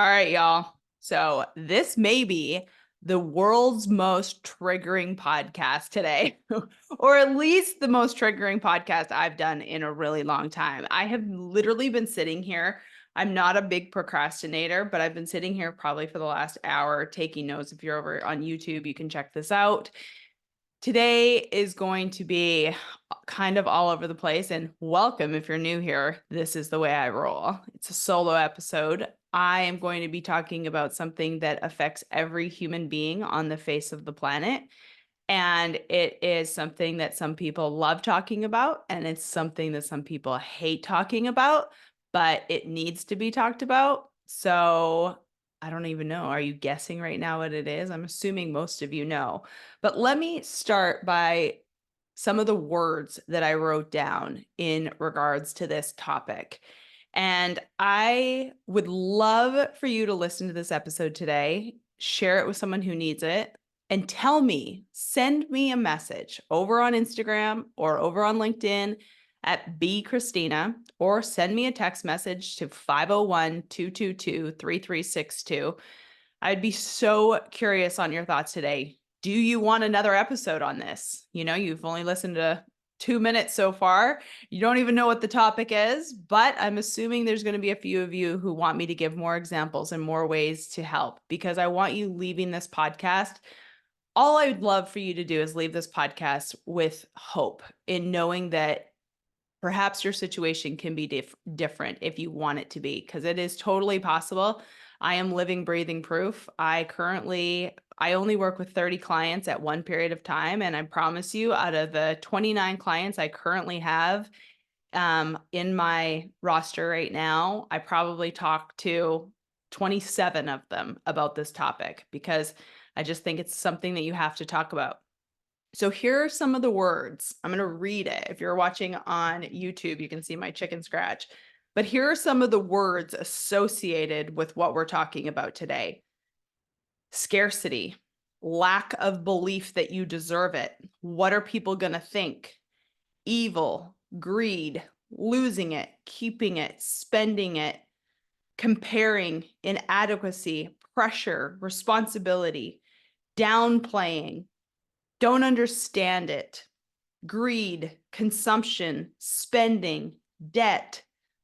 All right, y'all. So this may be the world's most triggering podcast today, or at least the most triggering podcast I've done in a really long time. I have literally been sitting here. I'm not a big procrastinator, but I've been sitting here probably for the last hour taking notes. If you're over on YouTube, you can check this out. Today is going to be kind of all over the place, and welcome if you're new here. This is the way I roll. It's a solo episode. I am going to be talking about something that affects every human being on the face of the planet. And it is something that some people love talking about, and it's something that some people hate talking about, but it needs to be talked about. So I don't even know. Are you guessing right now what it is? I'm assuming most of you know. But let me start by some of the words that I wrote down in regards to this topic. And I would love for you to listen to this episode today, share it with someone who needs it, and send me a message over on Instagram or over on LinkedIn at Christina, or send me a text message to 501-222-3362. I'd be so curious on your thoughts today. Do you want another episode on this? You've only listened to 2 minutes so far. You don't even know what the topic is, but I'm assuming there's going to be a few of you who want me to give more examples and more ways to help, because I want you leaving this podcast. All I would love for you to do is leave this podcast with hope in knowing that perhaps your situation can be different if you want it to be, because it is totally possible. I am living, breathing proof. I only work with 30 clients at one period of time. And I promise you, out of the 29 clients I currently have in my roster right now, I probably talk to 27 of them about this topic, because I just think it's something that you have to talk about. So here are some of the words. I'm going to read it. If you're watching on YouTube, you can see my chicken scratch. But here are some of the words associated with what we're talking about today. Scarcity, lack of belief that you deserve it. What are people going to think? Evil, greed, losing it, keeping it, spending it, comparing, inadequacy, pressure, responsibility, downplaying, don't understand it, greed, consumption, spending, debt,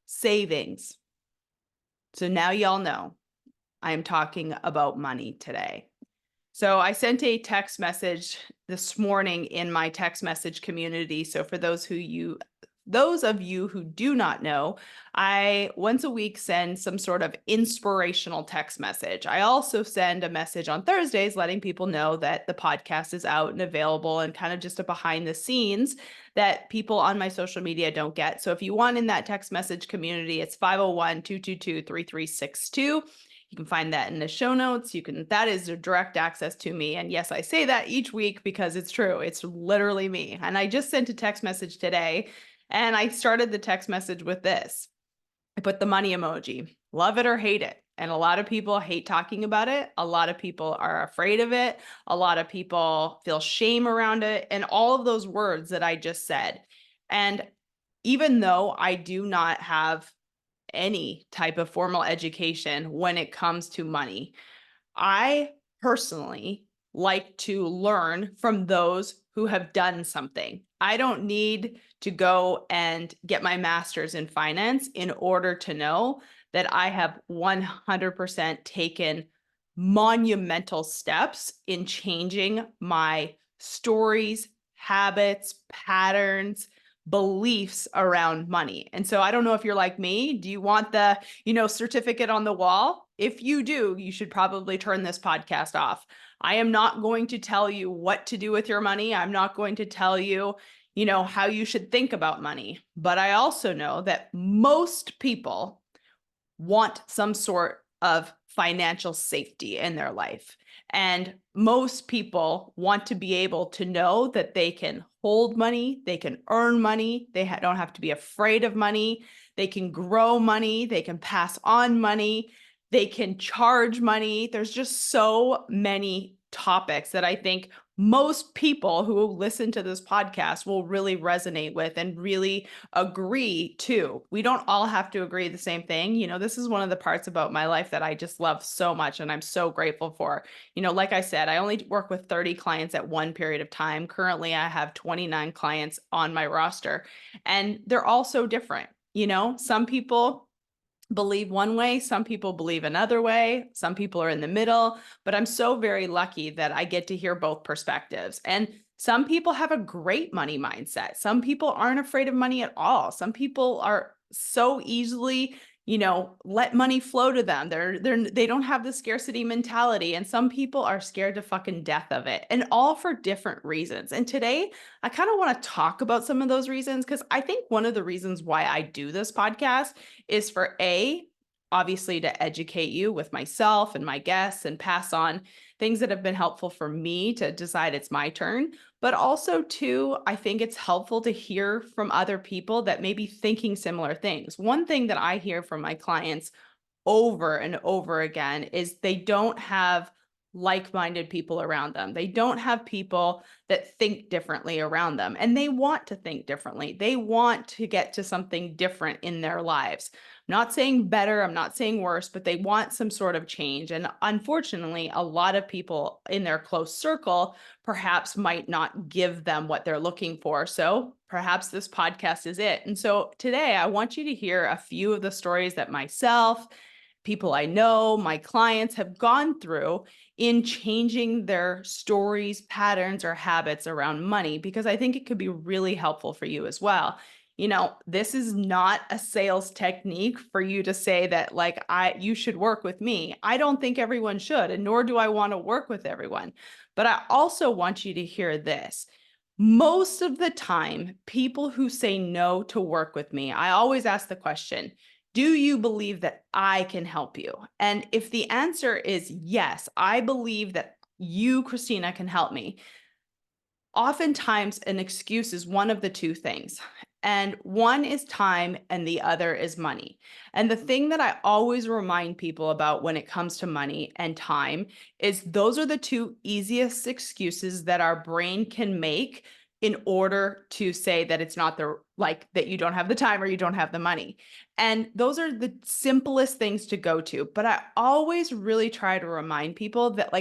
savings. So now y'all know I am talking about money today. So I sent a text message this morning in my text message community. So for those of you who do not know, I once a week send some sort of inspirational text message. I also send a message on Thursdays letting people know that the podcast is out and available, and kind of just a behind the scenes that people on my social media don't get. So if you want in that text message community, it's 501-222-3362. You can find that in the show notes. That is direct access to me. And yes, I say that each week because it's true. It's literally me. And I just sent a text message today, and I started the text message with this. I put the money emoji, love it or hate it. And a lot of people hate talking about it. A lot of people are afraid of it. A lot of people feel shame around it, and all of those words that I just said. And even though I do not have any type of formal education when it comes to money, I personally like to learn from those who have done something. I don't need to go and get my master's in finance in order to know that I have 100% taken monumental steps in changing my stories, habits, patterns, beliefs around money. And so I don't know if you're like me. Do you want the, certificate on the wall? If you do, you should probably turn this podcast off. I am not going to tell you what to do with your money. I'm not going to tell you, how you should think about money. But I also know that most people want some sort of financial safety in their life. And most people want to be able to know that they can hold money, they can earn money, they don't have to be afraid of money, they can grow money, they can pass on money, they can charge money. There's just so many topics that I think most people who listen to this podcast will really resonate with and really agree to. We don't all have to agree the same thing. This is one of the parts about my life that I just love so much and I'm so grateful for. Like I said, I only work with 30 clients at one period of time. Currently, I have 29 clients on my roster, and they're all so different. Some people believe one way, some people believe another way, some people are in the middle, but I'm so very lucky that I get to hear both perspectives. And some people have a great money mindset. Some people aren't afraid of money at all. Some people are so easily, let money flow to them. They don't have the scarcity mentality, and some people are scared to fucking death of it, and all for different reasons. And today I kind of want to talk about some of those reasons, because I think one of the reasons why I do this podcast is for obviously to educate you with myself and my guests and pass on things that have been helpful for me to decide it's my turn. But also, too, I think it's helpful to hear from other people that may be thinking similar things. One thing that I hear from my clients over and over again is they don't have like-minded people around them. They don't have people that think differently around them, and they want to think differently. They want to get to something different in their lives. I'm not saying better, I'm not saying worse, but they want some sort of change. And unfortunately, a lot of people in their close circle perhaps might not give them what they're looking for. So perhaps this podcast is it. And so today I want you to hear a few of the stories that myself, people I know, my clients have gone through in changing their stories, patterns, or habits around money, because I think it could be really helpful for you as well. This is not a sales technique for you to say that you should work with me. I don't think everyone should, and nor do I want to work with everyone. But I also want you to hear this. Most of the time, people who say no to work with me, I always ask the question, do you believe that I can help you? And if the answer is yes, I believe that you, Christina, can help me, oftentimes an excuse is one of the two things. And one is time and the other is money. And the thing that I always remind people about when it comes to money and time is those are the two easiest excuses that our brain can make in order to say that it's not that you don't have the time or you don't have the money. And those are the simplest things to go to. But I always really try to remind people that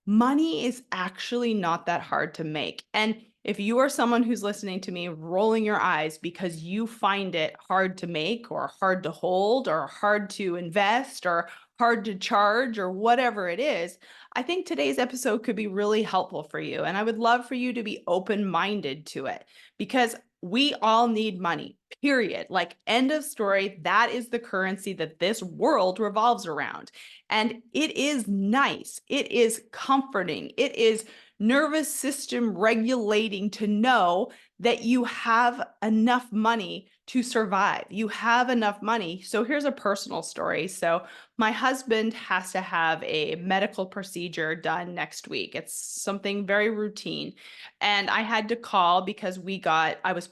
money is actually not that hard to make. And if you are someone who's listening to me rolling your eyes because you find it hard to make or hard to hold or hard to invest or hard to charge or whatever it is, I think today's episode could be really helpful for you. And I would love for you to be open-minded to it, because we all need money, period. End of story. That is the currency that this world revolves around. And it is nice. It is comforting. It is nervous system regulating to know that you have enough money to survive. You have enough money. So here's a personal story. So my husband has to have a medical procedure done next week. It's something very routine. And I had to call because I was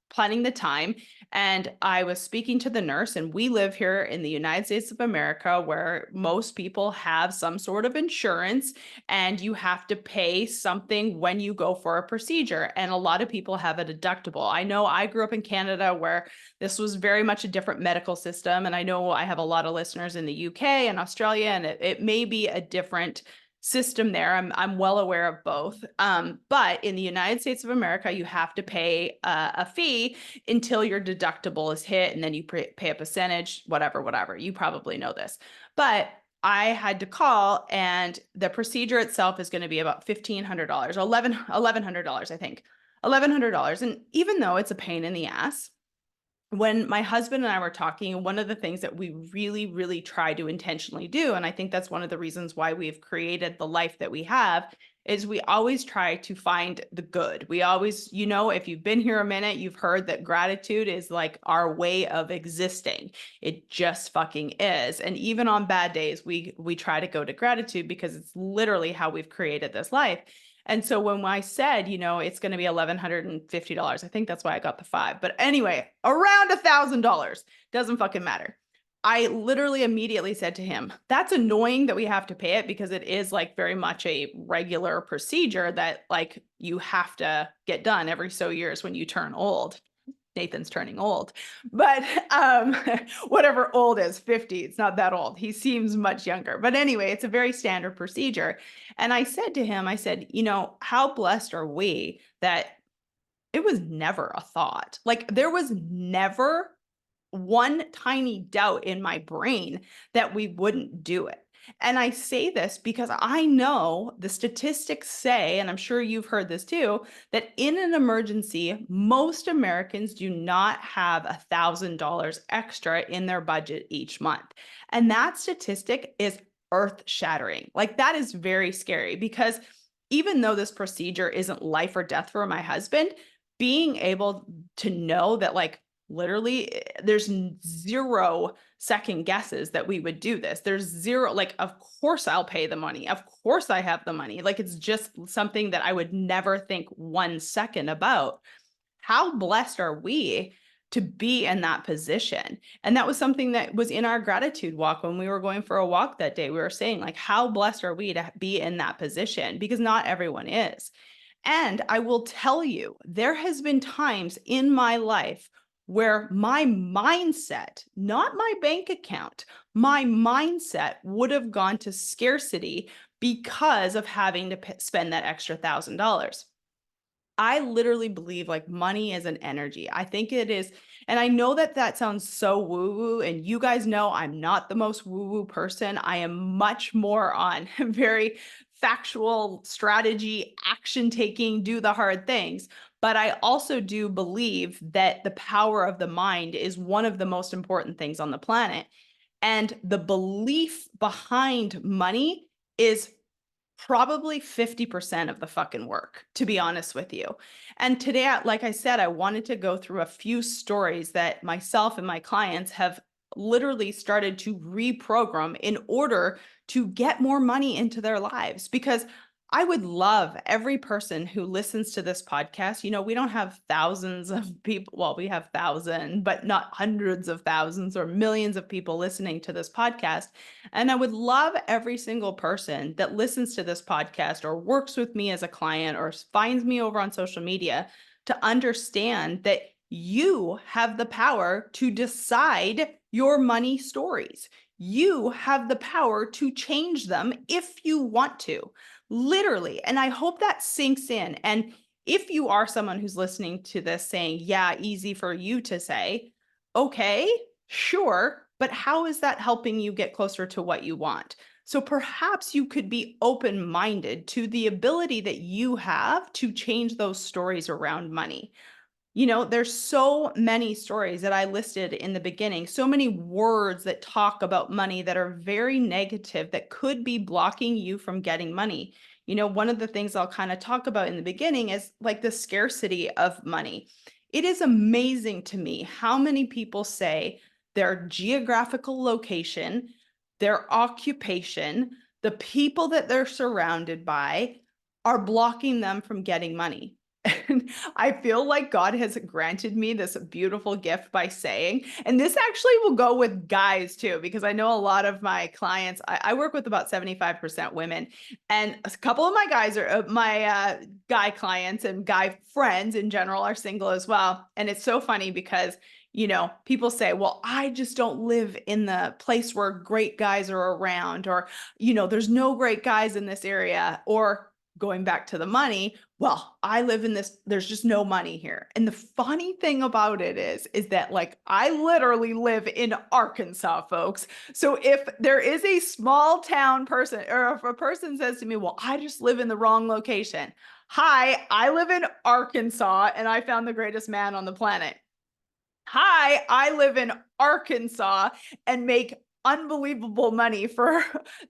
planning the time, and I was speaking to the nurse, and we live here in the United States of America where most people have some sort of insurance, and you have to pay something when you go for a procedure. And a lot of people have a deductible. I know I grew up in Canada where this was very much a different medical system. And I know I have a lot of listeners in the UK and Australia, and it may be a different system there. I'm well aware of both. But in the United States of America, you have to pay a fee until your deductible is hit, and then you pay a percentage, whatever. You probably know this. But I had to call, and the procedure itself is going to be about $1,500, $1,100, I think. $1,100. And even though it's a pain in the ass, when my husband and I were talking, one of the things that we really, really try to intentionally do, and I think that's one of the reasons why we've created the life that we have, is we always try to find the good. We always, if you've been here a minute, you've heard that gratitude is our way of existing. It just fucking is. And even on bad days, we try to go to gratitude because it's literally how we've created this life. And so when I said, it's going to be $1,150, I think that's why I got the 5. But anyway, around $1,000, doesn't fucking matter. I literally immediately said to him, that's annoying that we have to pay it because it is like very much a regular procedure that like you have to get done every so years when you turn old. Nathan's turning old, but whatever old is, 50, it's not that old. He seems much younger. But anyway, it's a very standard procedure. And I said to him, I said, how blessed are we that it was never a thought. Like there was never one tiny doubt in my brain that we wouldn't do it. And I say this because I know the statistics say, and I'm sure you've heard this too, that in an emergency, most Americans do not have $1,000 extra in their budget each month. And that statistic is earth shattering. Like that is very scary because even though this procedure isn't life or death for my husband, being able to know that like literally there's zero second guesses that we would do this. There's zero, like, of course I'll pay the money. Of course I have the money. Like it's just something that I would never think 1 second about. How blessed are we to be in that position? And that was something that was in our gratitude walk when we were going for a walk that day. We were saying like, how blessed are we to be in that position? Because not everyone is. And I will tell you, there has been times in my life where my mindset, not my bank account, my mindset would have gone to scarcity because of having to spend that extra $1,000. I literally believe like money is an energy. I think it is. And I know that that sounds so woo woo. And you guys know I'm not the most woo woo person. I am much more on very factual strategy, action taking, do the hard things. But I also do believe that the power of the mind is one of the most important things on the planet. And the belief behind money is probably 50% of the fucking work, to be honest with you. And today, like I said, I wanted to go through a few stories that myself and my clients have literally started to reprogram in order to get more money into their lives. Because I would love every person who listens to this podcast. We don't have thousands of people. Well, we have thousands, but not hundreds of thousands or millions of people listening to this podcast. And I would love every single person that listens to this podcast or works with me as a client or finds me over on social media to understand that you have the power to decide your money stories. You have the power to change them if you want to, literally. And I hope that sinks in. And if you are someone who's listening to this saying, yeah, easy for you to say, okay, sure, but how is that helping you get closer to what you want? So perhaps you could be open-minded to the ability that you have to change those stories around money. There's so many stories that I listed in the beginning, so many words that talk about money that are very negative that could be blocking you from getting money. One of the things I'll kind of talk about in the beginning is like the scarcity of money. It is amazing to me how many people say their geographical location, their occupation, the people that they're surrounded by are blocking them from getting money. And I feel like God has granted me this beautiful gift by saying, and this actually will go with guys too, because I know a lot of my clients, I work with about 75% women, and a couple of my guys are my guy clients and guy friends in general are single as well. And it's so funny because people say, well, I just don't live in the place where great guys are around, or, there's no great guys in this area, or going back to the money, well, I live in this, there's just no money here. And the funny thing about it is that like I literally live in Arkansas, folks. So if there is a small town person, or if a person says to me, well, I just live in the wrong location. Hi, I live in Arkansas and I found the greatest man on the planet. Hi, I live in Arkansas and make unbelievable money for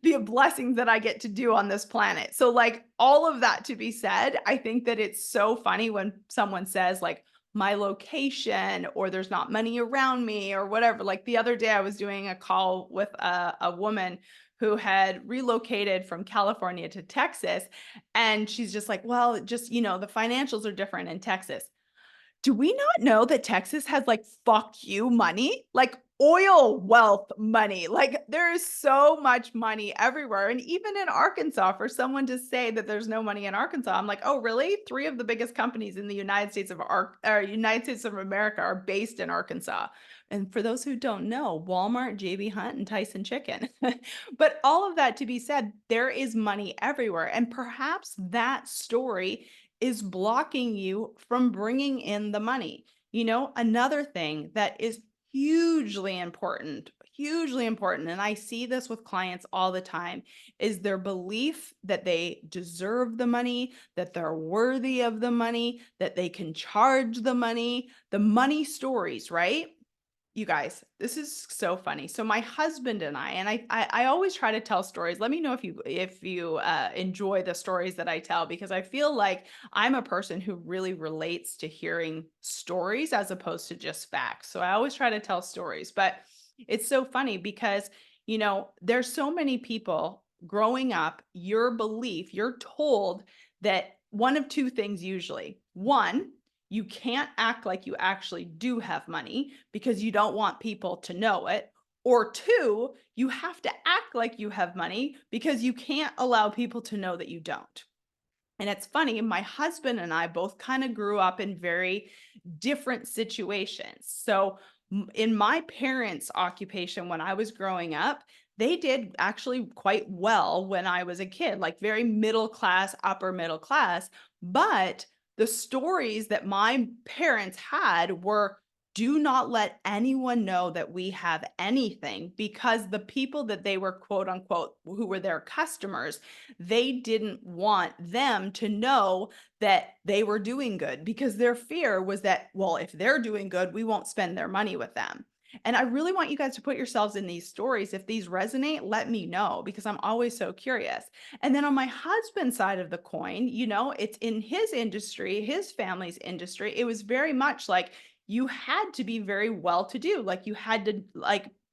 the blessings that I get to do on this planet. So like all of that to be said, I think that it's so funny when someone says like my location or there's not money around me or whatever. Like the other day I was doing a call with a woman who had relocated from California to Texas. And she's just like, well, just, the financials are different in Texas. Do we not know that Texas has like fuck you money? Like oil wealth money. Like there is so much money everywhere. And even in Arkansas, for someone to say that there's no money in Arkansas, I'm like, oh, really? Three of the biggest companies in the United States of America are based in Arkansas. And for those who don't know, Walmart, JB Hunt, and Tyson Chicken. But all of that to be said, there is money everywhere. And perhaps that story is blocking you from bringing in the money. Another thing that is hugely important, and I see this with clients all the time, is their belief that they deserve the money, that they're worthy of the money, that they can charge the money stories, right? You guys, this is so funny. So my husband and I always try to tell stories. Let me know if you enjoy the stories that I tell, because I feel like I'm a person who really relates to hearing stories as opposed to just facts. So I always try to tell stories, but it's so funny because there's so many people growing up. You're told that one of two things usually. One, you can't act like you actually do have money because you don't want people to know it. Or two, you have to act like you have money because you can't allow people to know that you don't. And it's funny, my husband and I both kind of grew up in very different situations. So, in my parents' occupation when I was growing up, they did actually quite well when I was a kid, like very middle class, upper middle class. But the stories that my parents had were, do not let anyone know that we have anything, because the people that they were, quote unquote, who were their customers, they didn't want them to know that they were doing good, because their fear was that, well, if they're doing good, we won't spend their money with them. And I really want you guys to put yourselves in these stories. If these resonate, let me know, because I'm always so curious. And then on my husband's side of the coin, it's in his industry, his family's industry. It was very much like you had to be very well to do. Like you had to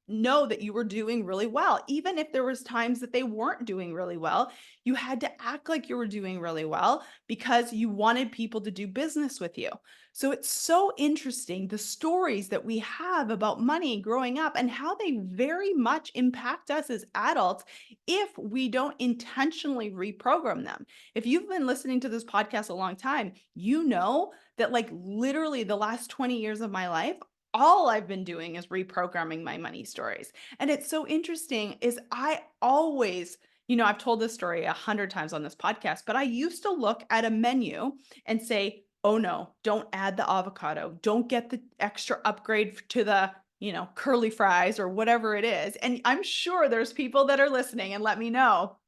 know that you were doing really well. Even if there was times that they weren't doing really well, you had to act like you were doing really well because you wanted people to do business with you. So it's so interesting, the stories that we have about money growing up and how they very much impact us as adults if we don't intentionally reprogram them. If you've been listening to this podcast a long time, you know that like literally the last 20 years of my life, all I've been doing is reprogramming my money stories. And it's so interesting is I always, I've told this story 100 times on this podcast, but I used to look at a menu and say, oh no, don't add the avocado. Don't get the extra upgrade to the, curly fries or whatever it is. And I'm sure there's people that are listening, and let me know.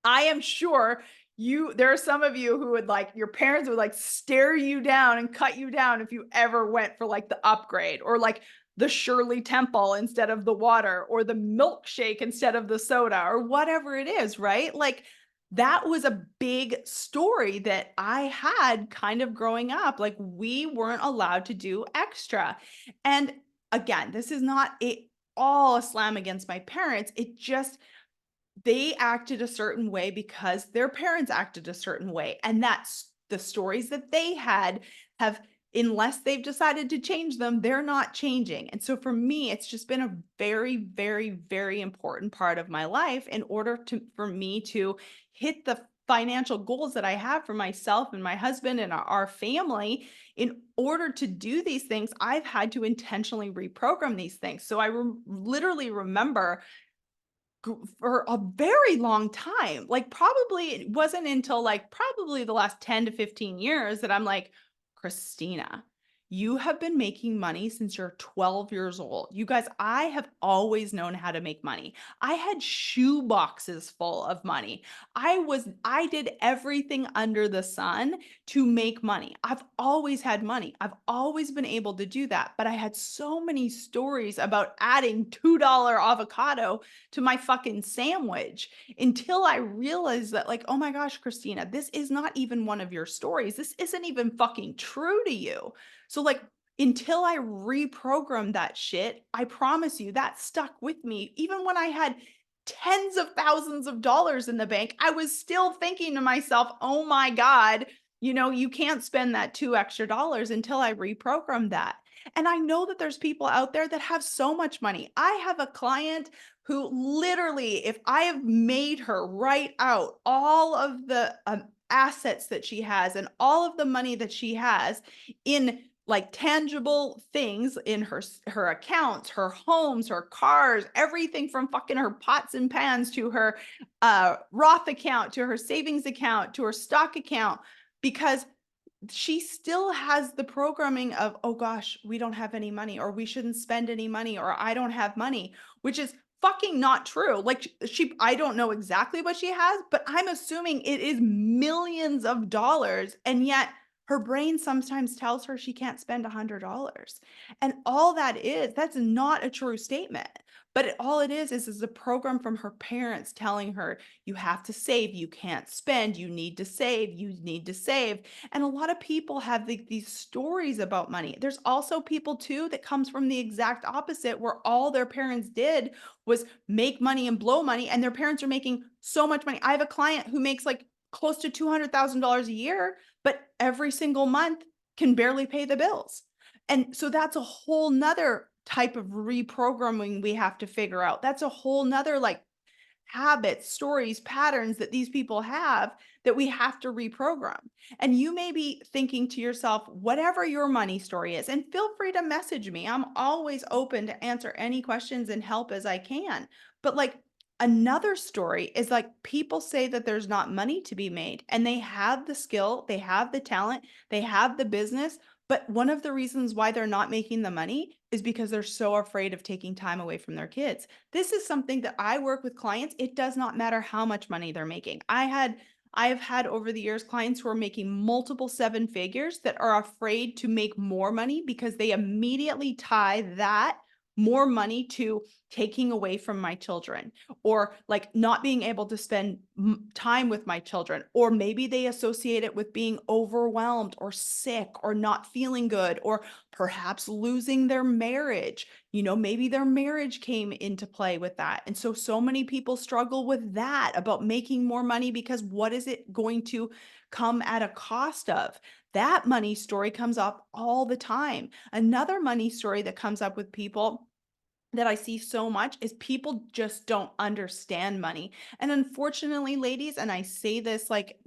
I am sure there are some of you who would your parents would stare you down and cut you down if you ever went for the upgrade, or the Shirley Temple instead of the water, or the milkshake instead of the soda, or whatever it is, right? That was a big story that I had kind of growing up. Like we weren't allowed to do extra. And again, this is not all a slam against my parents. It just, they acted a certain way because their parents acted a certain way. And that's the stories that they had have, unless they've decided to change them, they're not changing. And so for me, it's just been a very, very, very important part of my life in order for me to hit the financial goals that I have for myself and my husband and our family. In order to do these things, I've had to intentionally reprogram these things. So I literally remember for a very long time, probably it wasn't until probably the last 10 to 15 years that I'm like, Christina, you have been making money since you're 12 years old. You guys, I have always known how to make money. I had shoe boxes full of money. I did everything under the sun to make money. I've always had money. I've always been able to do that. But I had so many stories about adding $2 avocado to my fucking sandwich until I realized that, oh my gosh, Christina, this is not even one of your stories. This isn't even fucking true to you. So, until I reprogrammed that shit, I promise you that stuck with me. Even when I had tens of thousands of dollars in the bank, I was still thinking to myself, oh my God, you can't spend that $2 extra until I reprogrammed that. And I know that there's people out there that have so much money. I have a client who literally, if I have made her write out all of the assets that she has and all of the money that she has in like tangible things in her accounts, her homes, her cars, everything from fucking her pots and pans to her Roth account to her savings account to her stock account, because she still has the programming of, oh gosh, we don't have any money, or we shouldn't spend any money, or I don't have money, which is fucking not true. Like I don't know exactly what she has, but I'm assuming it is millions of dollars. And yet her brain sometimes tells her she can't spend $100. And all that's not a true statement. But all it is a program from her parents telling her, you have to save, you can't spend, you need to save, you need to save. And a lot of people have these stories about money. There's also people too that comes from the exact opposite, where all their parents did was make money and blow money, and their parents are making so much money. I have a client who makes like close to $200,000 a year, but every single month can barely pay the bills. And so that's a whole nother type of reprogramming we have to figure out. That's a whole nother like habits, stories, patterns that these people have that we have to reprogram. And you may be thinking to yourself, whatever your money story is, and feel free to message me. I'm always open to answer any questions and help as I can. But like another story is like people say that there's not money to be made, and they have the skill, they have the talent, they have the business. But one of the reasons why they're not making the money is because they're so afraid of taking time away from their kids. This is something that I work with clients. It does not matter how much money they're making. I've had over the years clients who are making multiple seven figures that are afraid to make more money because they immediately tie that more money to taking away from my children, or like not being able to spend time with my children, or maybe they associate it with being overwhelmed or sick or not feeling good, or perhaps losing their marriage. Maybe their marriage came into play with that. And so many people struggle with that, about making more money, because what is it going to come at a cost of? That money story comes up all the time. Another money story that comes up with people that I see so much is people just don't understand money. And unfortunately, ladies, and I say this like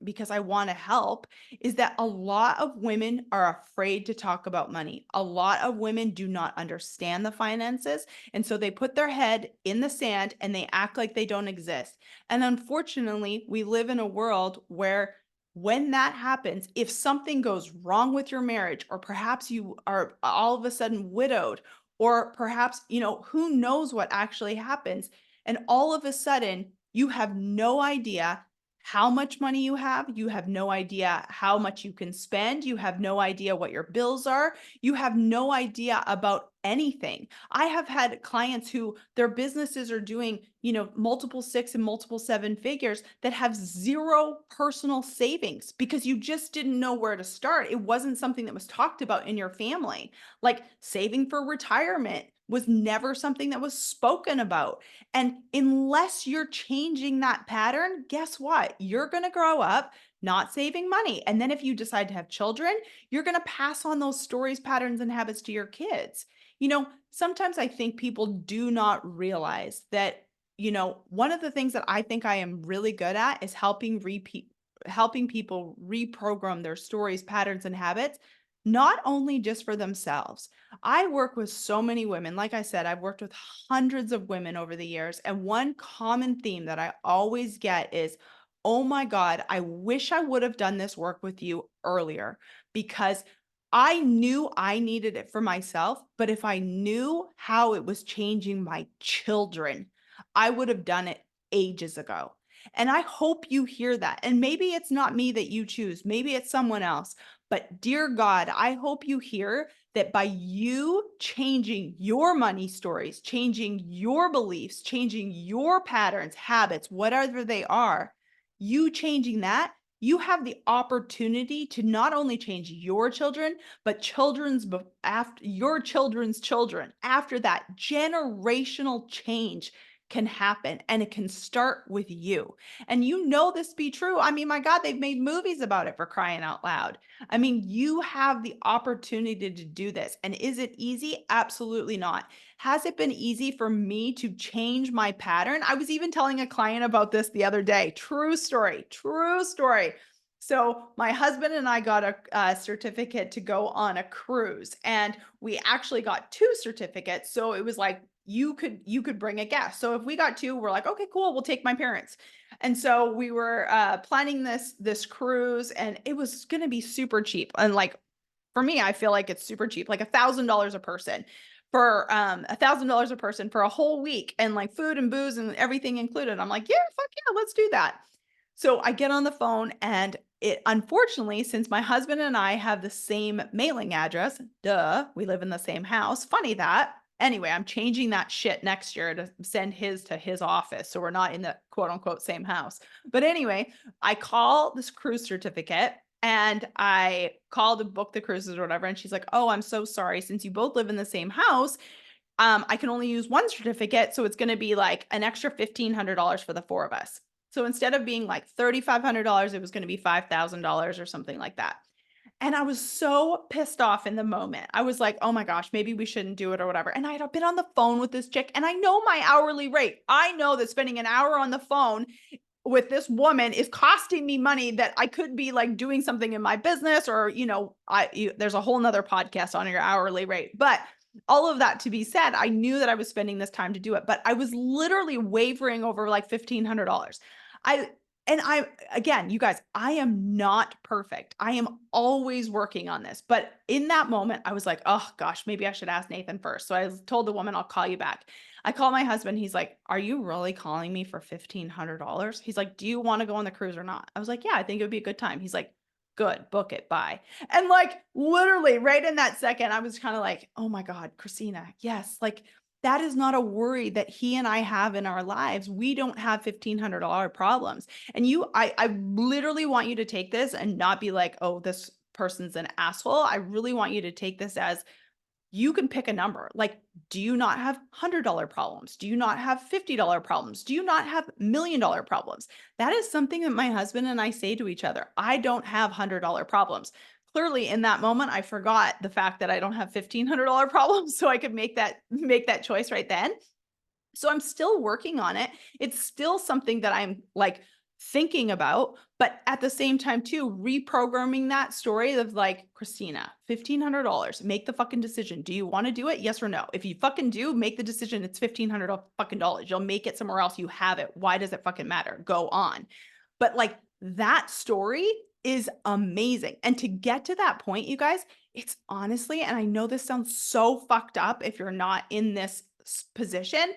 because I want to help, is that a lot of women are afraid to talk about money. A lot of women do not understand the finances. And so they put their head in the sand and they act like they don't exist. And unfortunately, we live in a world where when that happens, if something goes wrong with your marriage, or perhaps you are all of a sudden widowed, or perhaps, who knows what actually happens. And all of a sudden, you have no idea how much money you have. You have no idea how much you can spend. You have no idea what your bills are. You have no idea about anything. I have had clients who their businesses are doing, multiple six and multiple seven figures that have zero personal savings because you just didn't know where to start. It wasn't something that was talked about in your family. Like saving for retirement was never something that was spoken about. And unless you're changing that pattern, guess what? You're going to grow up not saving money. And then if you decide to have children, you're going to pass on those stories, patterns, and habits to your kids. Sometimes I think people do not realize that, one of the things that I think I am really good at is helping people reprogram their stories, patterns, and habits, not only just for themselves. I work with so many women. Like I said, I've worked with hundreds of women over the years. And one common theme that I always get is, oh my God, I wish I would have done this work with you earlier, because I knew I needed it for myself. But if I knew how it was changing my children, I would have done it ages ago. And I hope you hear that. And maybe it's not me that you choose, maybe it's someone else. But dear God, I hope you hear that by you changing your money stories, changing your beliefs, changing your patterns, habits, whatever they are, you changing that, you have the opportunity to not only change your children, but after your children's children. After that, generational change can happen, and it can start with you. And you know this to be true. I mean, my God, they've made movies about it, for crying out loud. I mean, you have the opportunity to do this. And is it easy? Absolutely not. Has it been easy for me to change my pattern? I was even telling a client about this the other day. True story, true story. So my husband and I got a certificate to go on a cruise, and we actually got two certificates. So it was like you could bring a guest. So if we got two, we're like, okay, cool, we'll take my parents. And so we were planning this cruise, and it was going to be super cheap. And like for me, I feel like it's super cheap, like $1,000 a person for $1,000 a person for a whole week, and like food and booze and everything included. I'm like, yeah, fuck yeah, let's do that. So I get on the phone, and it unfortunately, since my husband and I have the same mailing address, duh, we live in the same house. Funny that. Anyway, I'm changing that shit next year to send his to his office. So we're not in the quote unquote same house. But anyway, I call this cruise certificate, and I call to book the cruises or whatever. And she's like, oh, I'm so sorry. Since you both live in the same house, I can only use one certificate. So it's going to be like an extra $1,500 for the four of us. So instead of being like $3,500, it was going to be $5,000 or something like that. And I was so pissed off in the moment. I was like, oh my gosh, maybe we shouldn't do it or whatever. And I had been on the phone with this chick, and I know my hourly rate. I know that spending an hour on the phone with this woman is costing me money that I could be like doing something in my business, or, there's a whole nother podcast on your hourly rate. But all of that to be said, I knew that I was spending this time to do it, but I was literally wavering over like $1,500. I, again, you guys, I am not perfect. I am always working on this. But in that moment, I was like, oh gosh, maybe I should ask Nathan first. So I told the woman, I'll call you back. I call my husband. He's like, are you really calling me for $1,500? He's like, do you want to go on the cruise or not? I was like, yeah, I think it would be a good time. He's like, good, book it, bye. And like literally right in that second, I was kind of like, oh my God, Christina, yes, like that is not a worry that he and I have in our lives. We don't have $1,500 problems. And I literally want you to take this and not be like, oh, this person's an asshole. I really want you to take this as, you can pick a number. Like, do you not have $100 problems? Do you not have $50 problems? Do you not have $1,000,000 problems? That is something that my husband and I say to each other. I don't have $100 problems. Clearly, in that moment, I forgot the fact that I don't have $1,500 problems, so I could make that choice right then. So I'm still working on it. It's still something that I'm like thinking about, but at the same time too, reprogramming that story of like, Christina, $1,500, make the fucking decision. Do you want to do it? Yes or no? If you fucking do, make the decision. It's $1,500 fucking dollars. You'll make it somewhere else. You have it. Why does it fucking matter? Go on. But like that story is amazing. And to get to that point, you guys, it's honestly, and I know this sounds so fucked up if you're not in this position,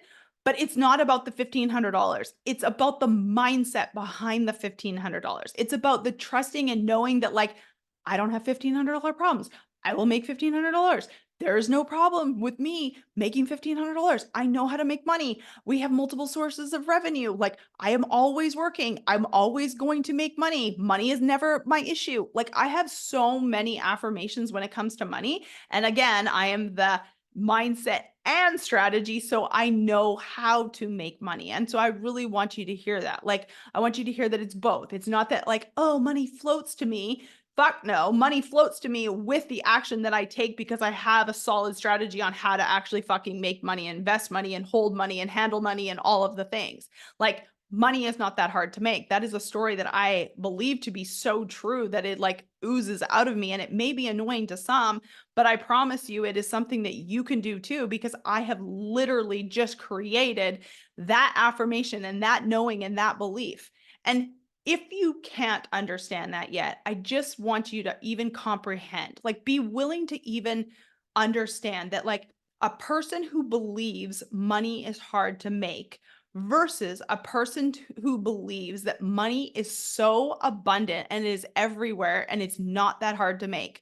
but it's not about the $1,500. It's about the mindset behind the $1,500. It's about the trusting and knowing that like, I don't have $1,500 problems. I will make $1,500. There is no problem with me making $1,500. I know how to make money. We have multiple sources of revenue. Like I am always working. I'm always going to make money. Money is never my issue. Like I have so many affirmations when it comes to money. And again, I am the mindset and strategy. So I know how to make money. And so I really want you to hear that. Like, I want you to hear that it's both. It's not that like, oh, money floats to me. Fuck no, money floats to me with the action that I take because I have a solid strategy on how to actually fucking make money, invest money, and hold money and handle money and all of the things. Like, money is not that hard to make. That is a story that I believe to be so true that it like oozes out of me, and it may be annoying to some, but I promise you it is something that you can do too, because I have literally just created that affirmation and that knowing and that belief. And if you can't understand that yet, I just want you to even comprehend, like be willing to even understand that like a person who believes money is hard to make versus a person who believes that money is so abundant and is everywhere and it's not that hard to make.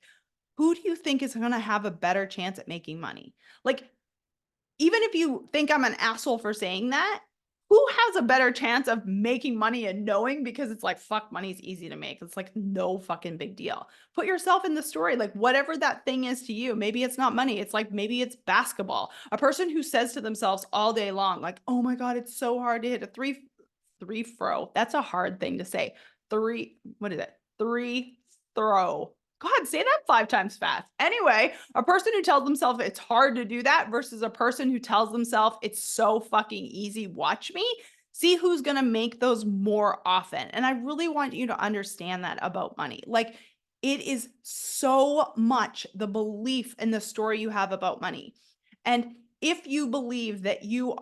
Who do you think is going to have a better chance at making money? Like, even if you think I'm an asshole for saying that, who has a better chance of making money and knowing, because it's like, fuck, money's easy to make. It's like no fucking big deal. Put yourself in the story, like whatever that thing is to you. Maybe it's not money. It's like, maybe it's basketball. A person who says to themselves all day long, like, oh my God, it's so hard to hit a three throw. That's a hard thing to say. What is it? Three throw. God, say that 5 times fast. Anyway, a person who tells themselves it's hard to do that versus a person who tells themselves it's so fucking easy, watch me. See who's going to make those more often. And I really want you to understand that about money. Like, it is so much the belief in the story you have about money. And if you believe that you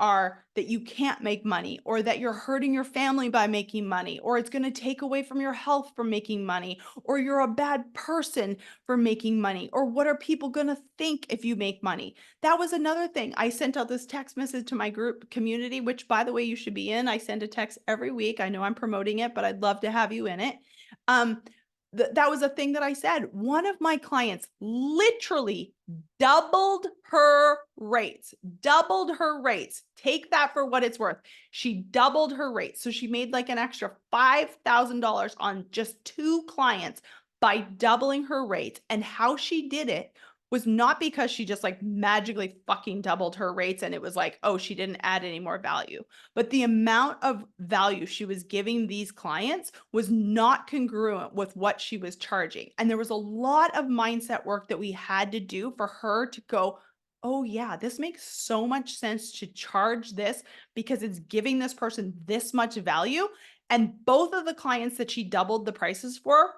can't make money, or that you're hurting your family by making money, or it's going to take away from your health from making money, or you're a bad person for making money, or what are people going to think if you make money? That was another thing. I sent out this text message to my group community, which by the way, you should be in. I send a text every week. I know I'm promoting it, but I'd love to have you in it. That was a thing that I said. One of my clients literally doubled her rates, Take that for what it's worth. She doubled her rates. So she made like an extra $5,000 on just 2 clients by doubling her rates. And how she did it was not because she just like magically fucking doubled her rates and it was like, oh, she didn't add any more value. But the amount of value she was giving these clients was not congruent with what she was charging. And there was a lot of mindset work that we had to do for her to go, oh yeah, this makes so much sense to charge this because it's giving this person this much value. And both of the clients that she doubled the prices for,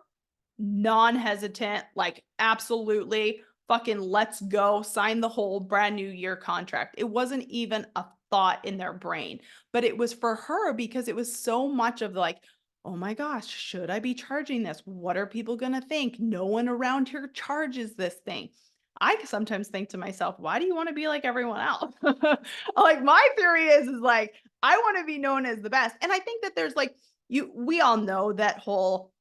non-hesitant, like absolutely fucking let's go, sign the whole brand new year contract. It wasn't even a thought in their brain, but it was for her because it was so much of like, oh my gosh, should I be charging this? What are people going to think? No one around here charges this thing. I sometimes think to myself, why do you want to be like everyone else? Like my theory is like, I want to be known as the best. And I think that there's like, we all know that whole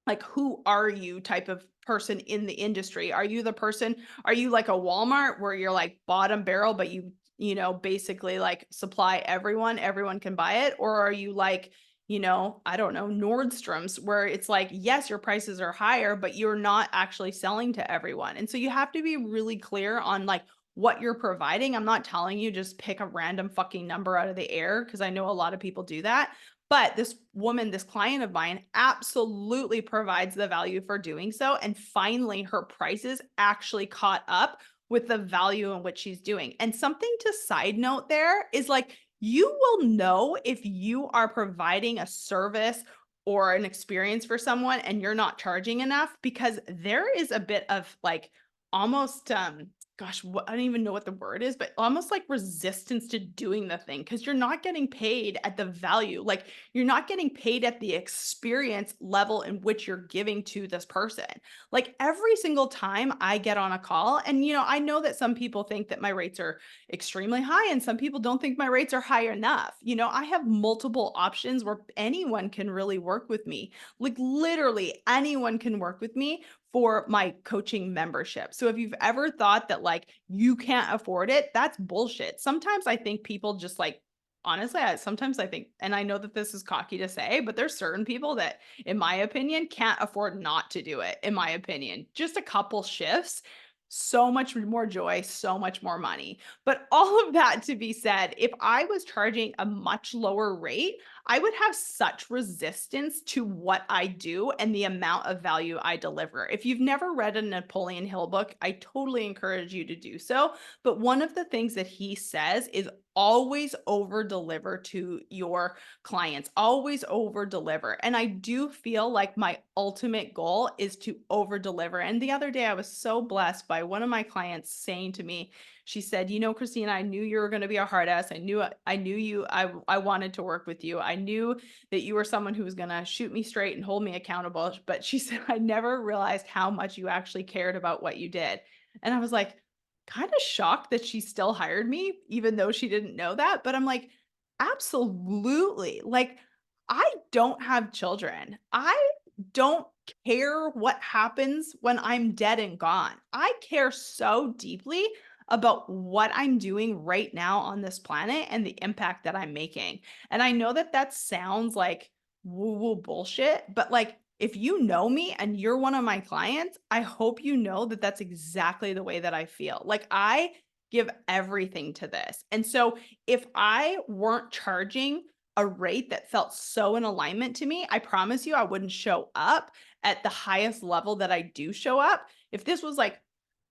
like, who are you type of person in the industry? Are you like a Walmart where you're like bottom barrel, but basically like supply everyone can buy it? Or are you like, I don't know, Nordstrom's, where it's like, yes, your prices are higher, but you're not actually selling to everyone. And so you have to be really clear on like what you're providing. I'm not telling you just pick a random fucking number out of the air, because I know a lot of people do that. But this woman, this client of mine, absolutely provides the value for doing so. And finally, her prices actually caught up with the value in which she's doing. And something to side note there is like, you will know if you are providing a service or an experience for someone and you're not charging enough, because there is a bit of like almost gosh, I don't even know what the word is, but almost like resistance to doing the thing, because you're not getting paid at the value. Like, you're not getting paid at the experience level in which you're giving to this person. Like every single time I get on a call, and I know that some people think that my rates are extremely high and some people don't think my rates are high enough. I have multiple options where anyone can really work with me. Like literally anyone can work with me for my coaching membership. So if you've ever thought that like you can't afford it, that's bullshit. Sometimes I think people just like, honestly, sometimes I think, and I know that this is cocky to say, but there's certain people that, in my opinion, can't afford not to do it. In my opinion, just a couple shifts, so much more joy, so much more money. But all of that to be said, if I was charging a much lower rate, I would have such resistance to what I do and the amount of value I deliver. If you've never read a Napoleon Hill book, I totally encourage you to do so. But one of the things that he says is always over deliver to your clients, always over deliver. And I do feel like my ultimate goal is to over deliver. And the other day I was so blessed by one of my clients saying to me, she said, Christina, I knew you were going to be a hard ass. I knew you. I wanted to work with you. I knew that you were someone who was going to shoot me straight and hold me accountable. But she said, I never realized how much you actually cared about what you did. And I was like, kind of shocked that she still hired me, even though she didn't know that. But I'm like, absolutely. Like, I don't have children. I don't care what happens when I'm dead and gone. I care so deeply about what I'm doing right now on this planet and the impact that I'm making. And I know that that sounds like woo-woo bullshit, but like if you know me and you're one of my clients, I hope you know that that's exactly the way that I feel. Like I give everything to this. And so if I weren't charging a rate that felt so in alignment to me, I promise you I wouldn't show up at the highest level that I do show up. If this was like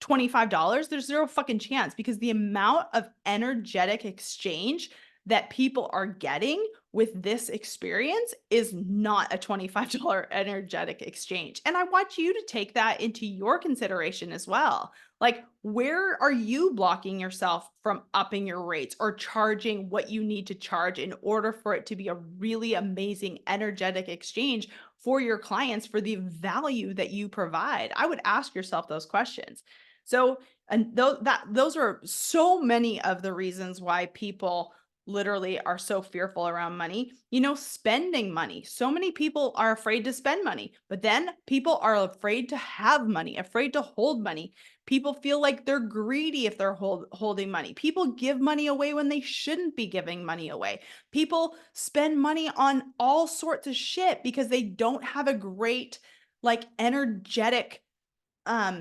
$25, there's zero fucking chance because the amount of energetic exchange that people are getting with this experience is not a $25 energetic exchange. And I want you to take that into your consideration as well. Like, where are you blocking yourself from upping your rates or charging what you need to charge in order for it to be a really amazing energetic exchange for your clients for the value that you provide? I would ask yourself those questions. So, and those are so many of the reasons why people literally are so fearful around money. You know, spending money. So many people are afraid to spend money, but then people are afraid to have money, afraid to hold money. People feel like they're greedy if they're holding money. People give money away when they shouldn't be giving money away. People spend money on all sorts of shit because they don't have a great, like, energetic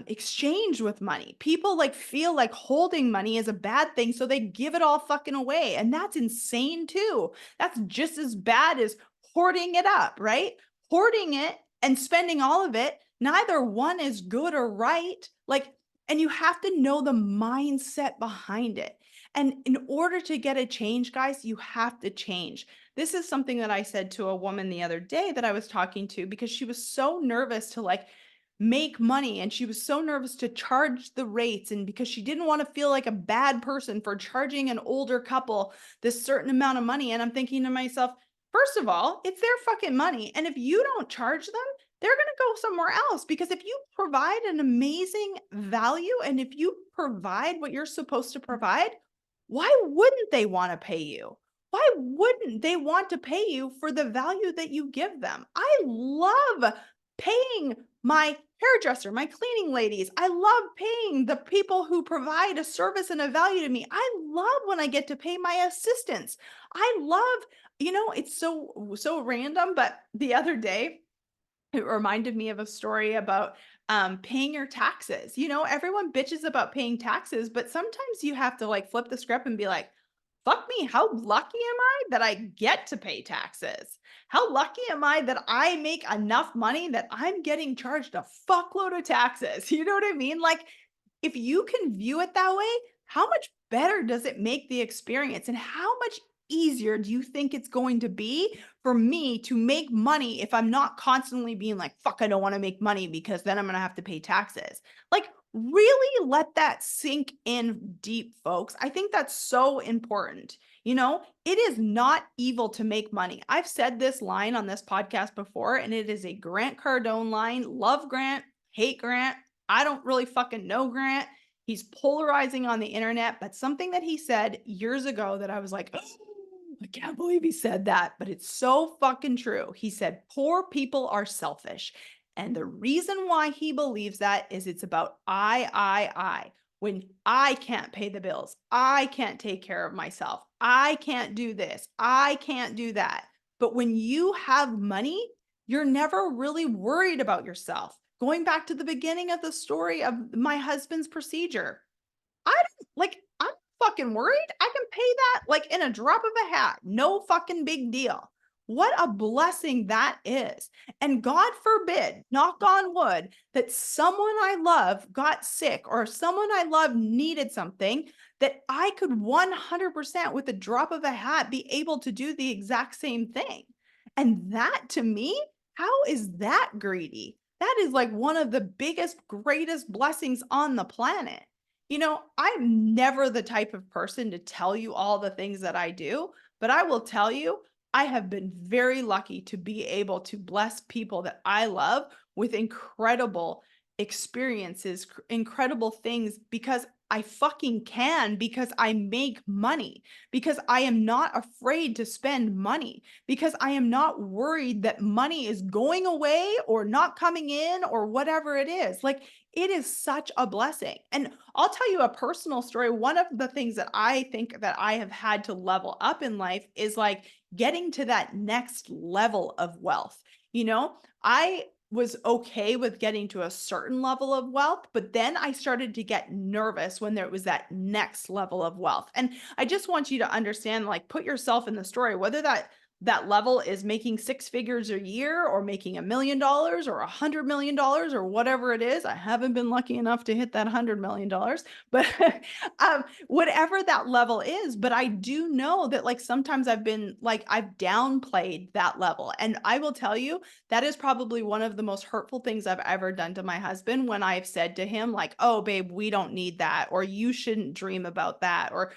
exchange with money. People like feel like holding money is a bad thing, so they give it all fucking away. And that's insane too. That's just as bad as hoarding it up, right? Hoarding it and spending all of it, neither one is good or right. Like, and you have to know the mindset behind it. And in order to get a change, guys, you have to change. This is something that I said to a woman the other day that I was talking to because she was so nervous to like make money and she was so nervous to charge the rates, and because she didn't want to feel like a bad person for charging an older couple this certain amount of money. And I'm thinking to myself, first of all, it's their fucking money, and if you don't charge them, they're going to go somewhere else, because if you provide an amazing value and if you provide what you're supposed to provide, why wouldn't they want to pay you? Why wouldn't they want to pay you for the value that you give them? I love paying my hairdresser, my cleaning ladies. I love paying the people who provide a service and a value to me. I love when I get to pay my assistants. I love, it's so random, but the other day it reminded me of a story about paying your taxes. You know, everyone bitches about paying taxes, but sometimes you have to like flip the script and be like, fuck me, how lucky am I that I get to pay taxes? How lucky am I that I make enough money that I'm getting charged a fuckload of taxes? You know what I mean? Like, if you can view it that way, how much better does it make the experience? And how much easier do you think it's going to be for me to make money if I'm not constantly being like, fuck, I don't want to make money because then I'm going to have to pay taxes? Like, really let that sink in deep, folks. I think that's so important. You know, it is not evil to make money. I've said this line on this podcast before, and it is a Grant Cardone line. Love Grant, hate Grant. I don't really fucking know Grant. He's polarizing on the internet, but something that he said years ago that I was like, oh, I can't believe he said that, but it's so fucking true. He said, poor people are selfish. And the reason why he believes that is it's about I. When I can't pay the bills, I can't take care of myself, I can't do this, I can't do that. But when you have money, you're never really worried about yourself. Going back to the beginning of the story of my husband's procedure, I'm fucking worried. I can pay that like in a drop of a hat. No fucking big deal. What a blessing that is. And God forbid, knock on wood, that someone I love got sick or someone I love needed something, that I could 100% with a drop of a hat be able to do the exact same thing. And that, to me, how is that greedy? That is like one of the biggest, greatest blessings on the planet. You know, I'm never the type of person to tell you all the things that I do, but I will tell you, I have been very lucky to be able to bless people that I love with incredible experiences, incredible things, because I fucking can, because I make money, because I am not afraid to spend money, because I am not worried that money is going away or not coming in or whatever it is. Like, it is such a blessing. And I'll tell you a personal story. One of the things that I think that I have had to level up in life is like getting to that next level of wealth. I was okay with getting to a certain level of wealth, but then I started to get nervous when there was that next level of wealth. And I just want you to understand, like, put yourself in the story, whether that level is making six figures a year or making $1 million or $100 million or whatever it is. I haven't been lucky enough to hit that $100 million, but whatever that level is. But I do know that, like, sometimes I've downplayed that level. And I will tell you, that is probably one of the most hurtful things I've ever done to my husband, when I've said to him, like, oh, babe, we don't need that, or you shouldn't dream about that, or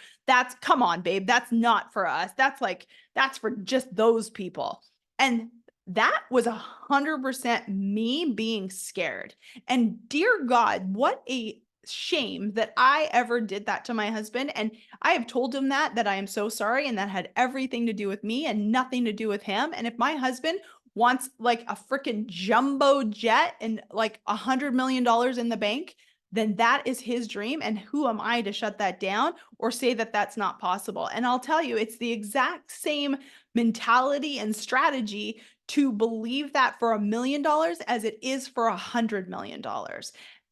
come on, babe, that's not for us. That's for just those people. And that was 100% me being scared. And dear God, what a shame that I ever did that to my husband. And I have told him that I am so sorry. And that had everything to do with me and nothing to do with him. And if my husband wants like a freaking jumbo jet and like $100 million in the bank, then that is his dream. And who am I to shut that down or say that that's not possible? And I'll tell you, it's the exact same mentality and strategy to believe that for $1 million as it is for $100 million.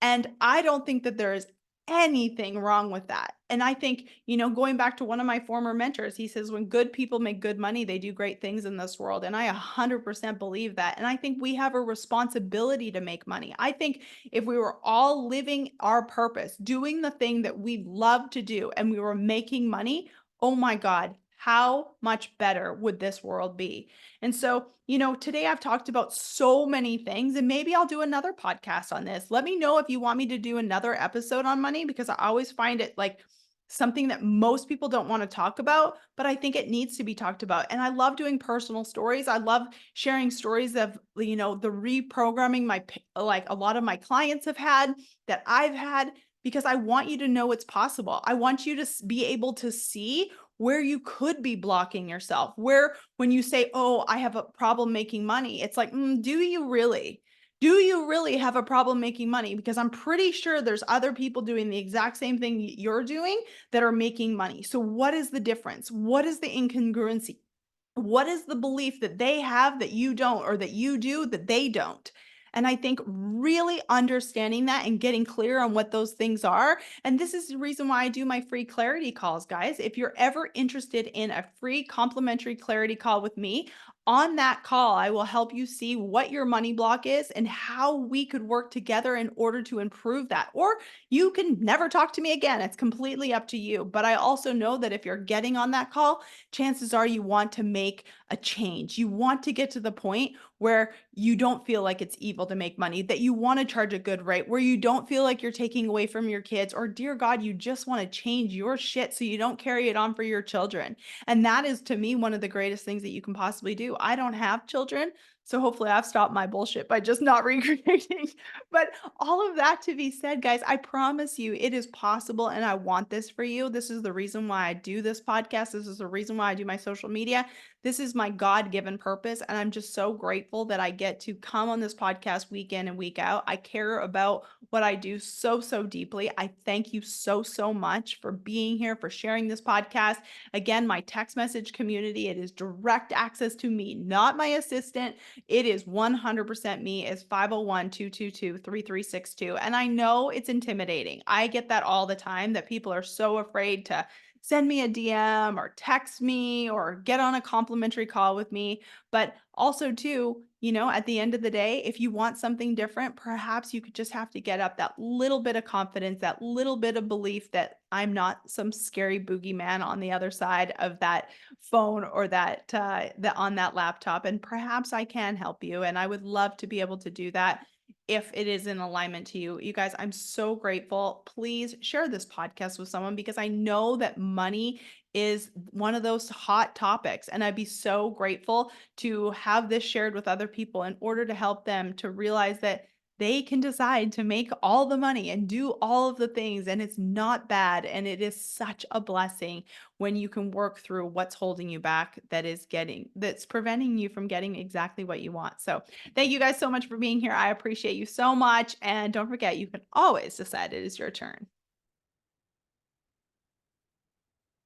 And I don't think that there is anything wrong with that. And I think, going back to one of my former mentors, he says, when good people make good money, they do great things in this world. And I 100% believe that. And I think we have a responsibility to make money. I think if we were all living our purpose, doing the thing that we love to do, and we were making money, oh my God, how much better would this world be? And so, today I've talked about so many things, and maybe I'll do another podcast on this. Let me know if you want me to do another episode on money, because I always find it like something that most people don't want to talk about, but I think it needs to be talked about. And I love doing personal stories. I love sharing stories of, the reprogramming like a lot of my clients have had, that I've had, because I want you to know it's possible. I want you to be able to see where you could be blocking yourself, where when you say, oh, I have a problem making money, it's like, do you really? Do you really have a problem making money? Because I'm pretty sure there's other people doing the exact same thing you're doing that are making money. So what is the difference? What is the incongruency? What is the belief that they have that you don't, or that you do that they don't? And I think really understanding that and getting clear on what those things are. And this is the reason why I do my free clarity calls, guys. If you're ever interested in a free complimentary clarity call with me, on that call, I will help you see what your money block is and how we could work together in order to improve that. Or you can never talk to me again. It's completely up to you. But I also know that if you're getting on that call, chances are you want to make a change. You want to get to the point where you don't feel like it's evil to make money, that you want to charge a good rate, where you don't feel like you're taking away from your kids, or dear God, you just want to change your shit so you don't carry it on for your children. And that is, to me, one of the greatest things that you can possibly do. I don't have children, so hopefully I've stopped my bullshit by just not recreating. But all of that to be said, guys, I promise you it is possible, and I want this for you. This is the reason why I do this podcast. This is the reason why I do my social media. This is my God-given purpose, and I'm just so grateful that I get to come on this podcast week in and week out. I care about what I do so, so deeply. I thank you so, so much for being here, for sharing this podcast. Again, my text message community, it is direct access to me, not my assistant. It is 100% me. It's 501-222-3362. And I know it's intimidating. I get that all the time, that people are so afraid to send me a DM or text me or get on a complimentary call with me. But also too, at the end of the day, if you want something different, perhaps you could just have to get up that little bit of confidence, that little bit of belief that I'm not some scary boogeyman on the other side of that phone, or on that laptop. And perhaps I can help you. And I would love to be able to do that if it is in alignment to you. You guys, I'm so grateful. Please share this podcast with someone, because I know that money is one of those hot topics. And I'd be so grateful to have this shared with other people in order to help them to realize that they can decide to make all the money and do all of the things, and it's not bad, and it is such a blessing when you can work through what's holding you back, that's preventing you from getting exactly what you want. So thank you guys so much for being here. I appreciate you so much, and don't forget, you can always decide it is your turn.